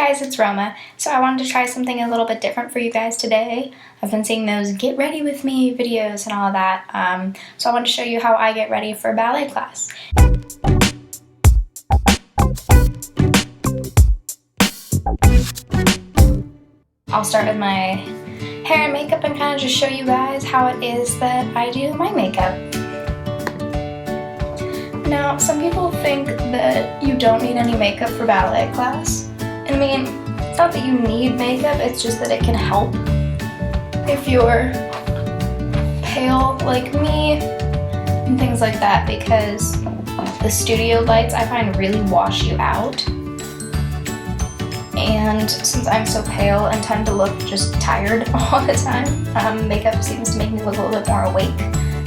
guys, it's Roma. So I wanted to try something a little bit different for you guys today. I've been seeing those get ready with me videos and all that. So I wanted to show you how I get ready for ballet class. I'll start with my hair and makeup and kind of just show you guys how it is that I do my makeup. Now, some people think that you don't need any makeup for ballet class. And I mean, it's not that you need makeup, it's just that it can help if you're pale like me and things like that, because the studio lights I find really wash you out. And since I'm so pale and tend to look just tired all the time, makeup seems to make me look a little bit more awake.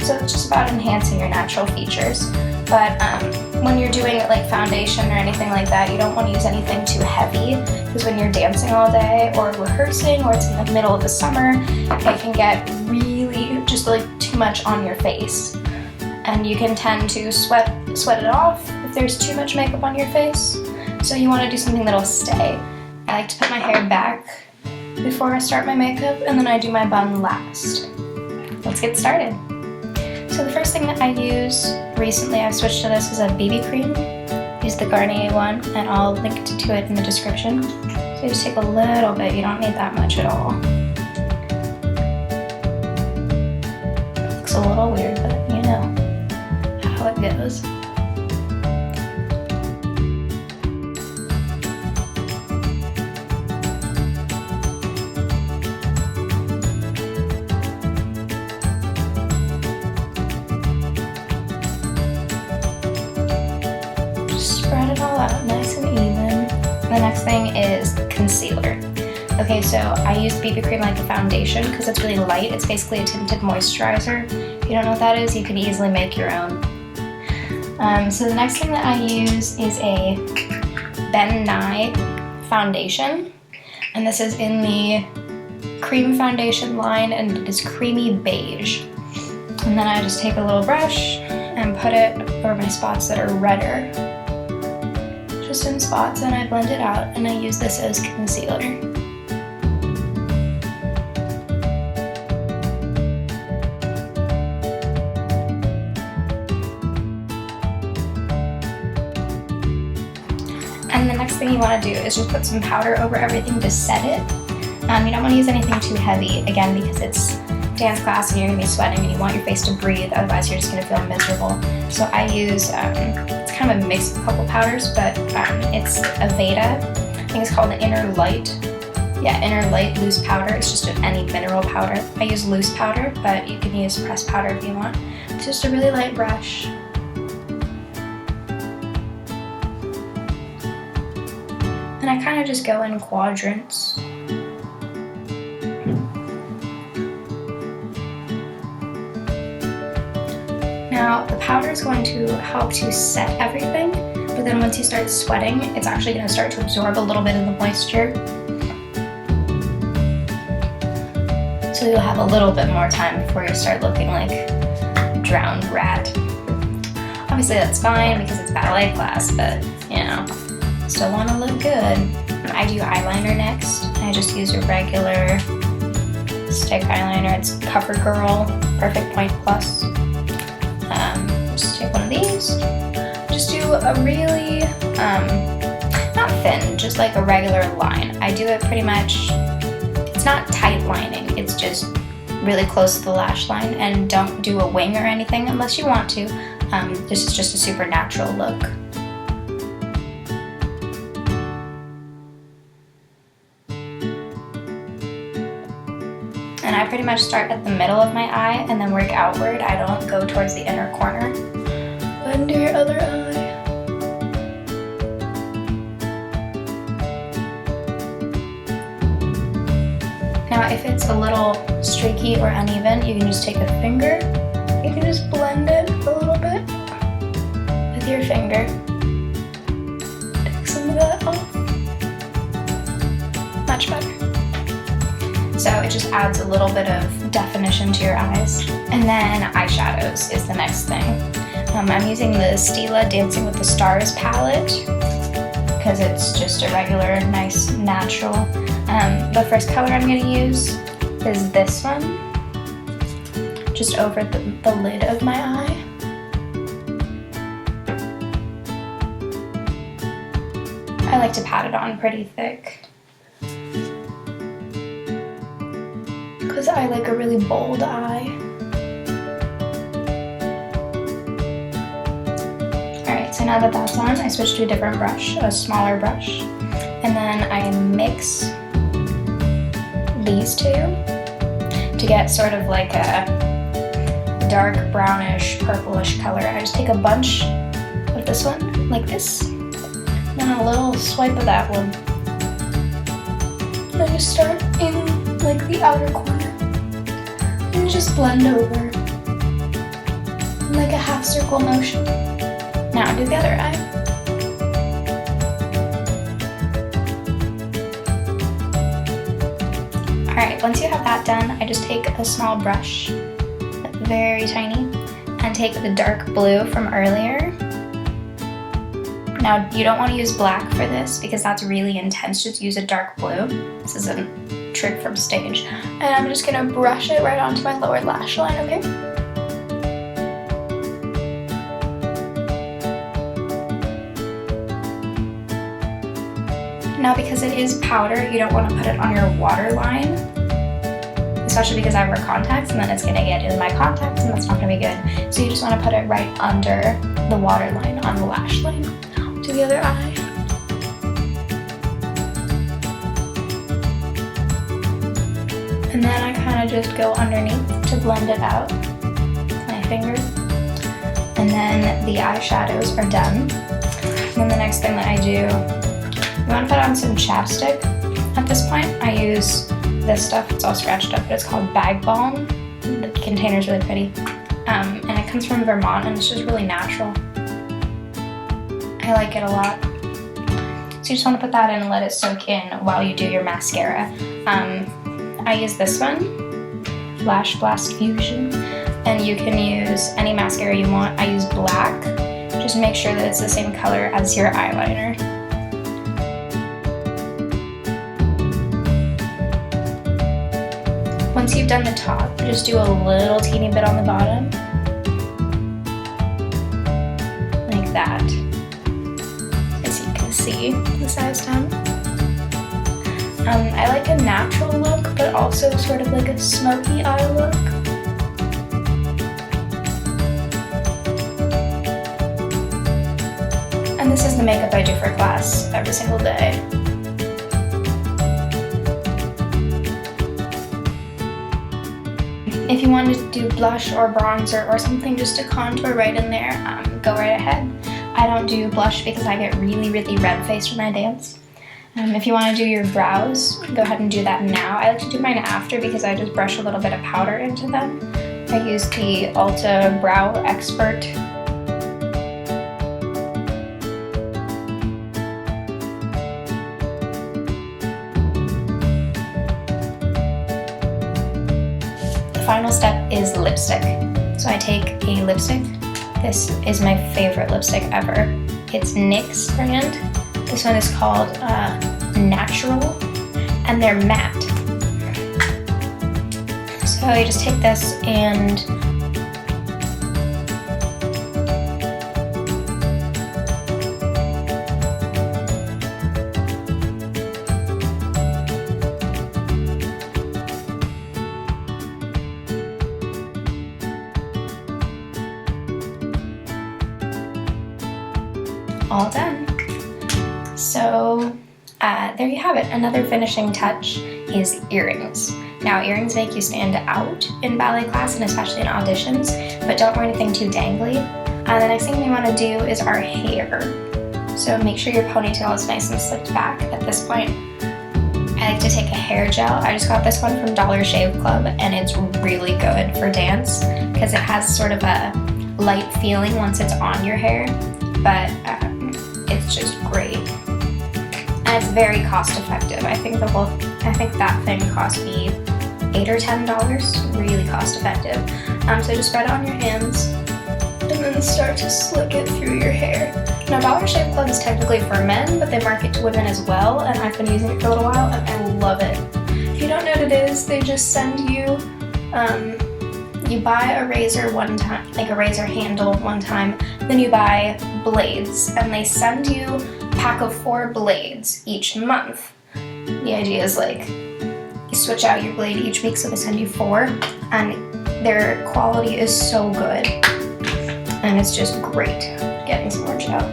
So it's just about enhancing your natural features. But when you're doing like foundation or anything like that, you don't want to use anything too heavy, because when you're dancing all day or rehearsing or it's in the middle of the summer, it can get really just like too much on your face. And you can tend to sweat it off if there's too much makeup on your face. So you want to do something that'll stay. I like to put my hair back before I start my makeup, and then I do my bun last. Let's get started. So the first thing that I use recently, I've switched to this, is a BB cream. Use the Garnier one, and I'll link to it in the description. So you just take a little bit, you don't need that much at all. Looks a little weird, but you know how it goes. Spread it all out nice and even. The next thing is concealer. Okay, so I use BB cream like a foundation because it's really light. It's basically a tinted moisturizer. If you don't know what that is, you can easily make your own. So the next thing that I use is a Ben Nye foundation. And this is in the cream foundation line, and it is creamy beige. And then I just take a little brush and put it over my spots that are redder. Just in spots, and I blend it out, and I use this as concealer. And the next thing you want to do is just put some powder over everything to set it. You don't want to use anything too heavy, again, because it's dance class and you're going to be sweating and you want your face to breathe, otherwise you're just going to feel miserable. So I use, it's kind of a mix of a couple powders, but it's Aveda. I think it's called the Inner Light. Yeah, Inner Light loose powder. It's just any mineral powder. I use loose powder, but you can use pressed powder if you want. It's just a really light brush. And I kind of just go in quadrants. Now, the powder is going to help to set everything, but then once you start sweating, it's actually going to start to absorb a little bit of the moisture. So you'll have a little bit more time before you start looking like a drowned rat. Obviously that's fine because it's ballet class, but you know, still want to look good. I do eyeliner next. I just use a regular stick eyeliner. It's CoverGirl Perfect Point Plus. Just take one of these. Just do a really, not thin, just like a regular line. I do it pretty much, it's not tight lining, it's just really close to the lash line, and don't do a wing or anything unless you want to. This is just a super natural look. And I pretty much start at the middle of my eye and then work outward. I don't go towards the inner corner. Blend to your other eye. Now if it's a little streaky or uneven, you can just take a finger. You can just blend it a little bit with your finger. Take some of that off. Much better. So it just adds a little bit of definition to your eyes. And then eyeshadows is the next thing. I'm using the Stila Dancing with the Stars palette because it's just a regular, nice, natural. The first color I'm going to use is this one, just over the lid of my eye. I like to pat it on pretty thick because I like a really bold eye. Alright, so now that that's on, I switch to a different brush, a smaller brush, and then I mix these two to get sort of like a dark brownish, purplish color. I just take a bunch of this one, like this, and then a little swipe of that one. And I just start in like the outer corner and just blend over in like a half circle motion. Now do the other eye. Alright, once you have that done, I just take a small brush, very tiny, and take the dark blue from earlier. Now, you don't want to use black for this because that's really intense. Just use a dark blue. This is a trick from stage. And I'm just going to brush it right onto my lower lash line, okay? Now, because it is powder, you don't want to put it on your waterline, especially because I wear contacts and then it's going to get in my contacts and that's not going to be good. So you just want to put it right under the waterline on the lash line. To the other eye. And then I kind of just go underneath to blend it out with my finger. And then the eyeshadows are done. And then the next thing that I do, you want to put on some chapstick. At this point, I use this stuff. It's all scratched up, but it's called Bag Balm. The container's really pretty. And it comes from Vermont, and it's just really natural. I like it a lot. So you just want to put that in and let it soak in while you do your mascara. I use this one, Lash Blast Fusion, and you can use any mascara you want. I use black. Just make sure that it's the same color as your eyeliner. Once you've done the top, just do a little teeny bit on the bottom. Like that. See the size down. I like a natural look, but also sort of like a smoky eye look. And this is the makeup I do for class every single day. If you want to do blush or bronzer or something just to contour right in there, go right ahead. I don't do blush because I get really, really red-faced when I dance. If you want to do your brows, go ahead and do that now. I like to do mine after because I just brush a little bit of powder into them. I use the Ulta Brow Expert. The final step is lipstick. So I take a lipstick. This is my favorite lipstick ever. It's NYX brand. This one is called Natural, and they're matte. So you just take this and all done. So there you have it. Another finishing touch is earrings. Now, earrings make you stand out in ballet class and especially in auditions, but don't wear anything too dangly. The next thing we want to do is our hair. So make sure your ponytail is nice and slicked back. At this point, I like to take a hair gel. I just got this one from Dollar Shave Club, and it's really good for dance because it has sort of a light feeling once it's on your hair, but it's just great. And it's very cost effective. I think that thing cost me $8 or $10, really cost effective. So just spread it on your hands and then start to slick it through your hair. Now, Dollar Shave Club is technically for men, but they market to women as well, and I've been using it for a little while, and I love it. If you don't know what it is, they just send you, you buy a razor one time, like a razor handle one time, then you buy blades, and they send you a pack of 4 blades each month. The idea is like, you switch out your blade each week, so they send you 4, and their quality is so good, and it's just great getting some orange out.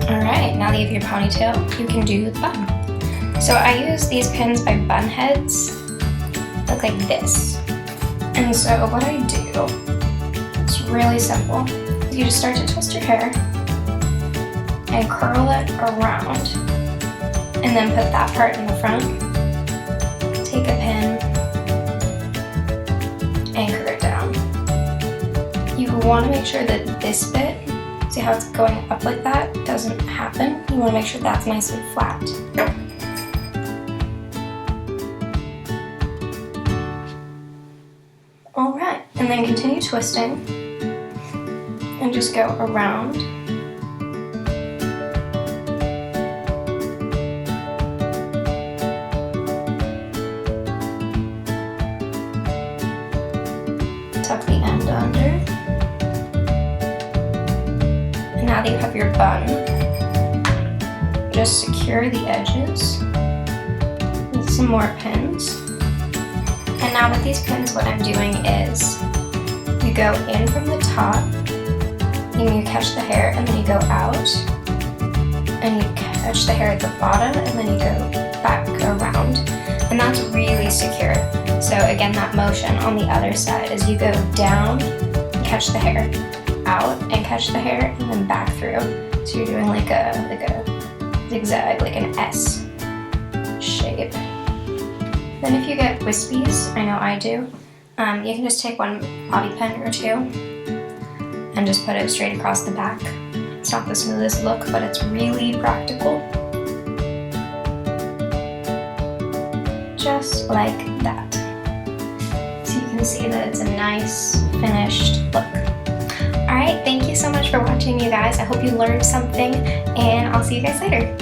Alright, now that you have your ponytail, you can do the bun. So I use these pins by Bunheads, look like this. And so what I do, it's really simple. You just start to twist your hair and curl it around, and then put that part in the front. Take a pin, anchor it down. You want to make sure that this bit, see how it's going up like that, doesn't happen. You want to make sure that's nice and flat. Alright, and then continue twisting and just go around. Tuck the end under. And now that you have your bun, just secure the edges with some more pins. And now with these pins, what I'm doing is you go in from the top, and you catch the hair, and then you go out, and you catch the hair at the bottom, and then you go back around. And that's really secure. So again, that motion on the other side is you go down, catch the hair, out, and catch the hair, and then back through. So you're doing like a zigzag, like an S shape. Then if you get wispies, I know I do, you can just take one bobby pin or 2 and just put it straight across the back. It's not the smoothest look, but it's really practical. Just like that. So you can see that it's a nice, finished look. Alright, thank you so much for watching, you guys. I hope you learned something, and I'll see you guys later.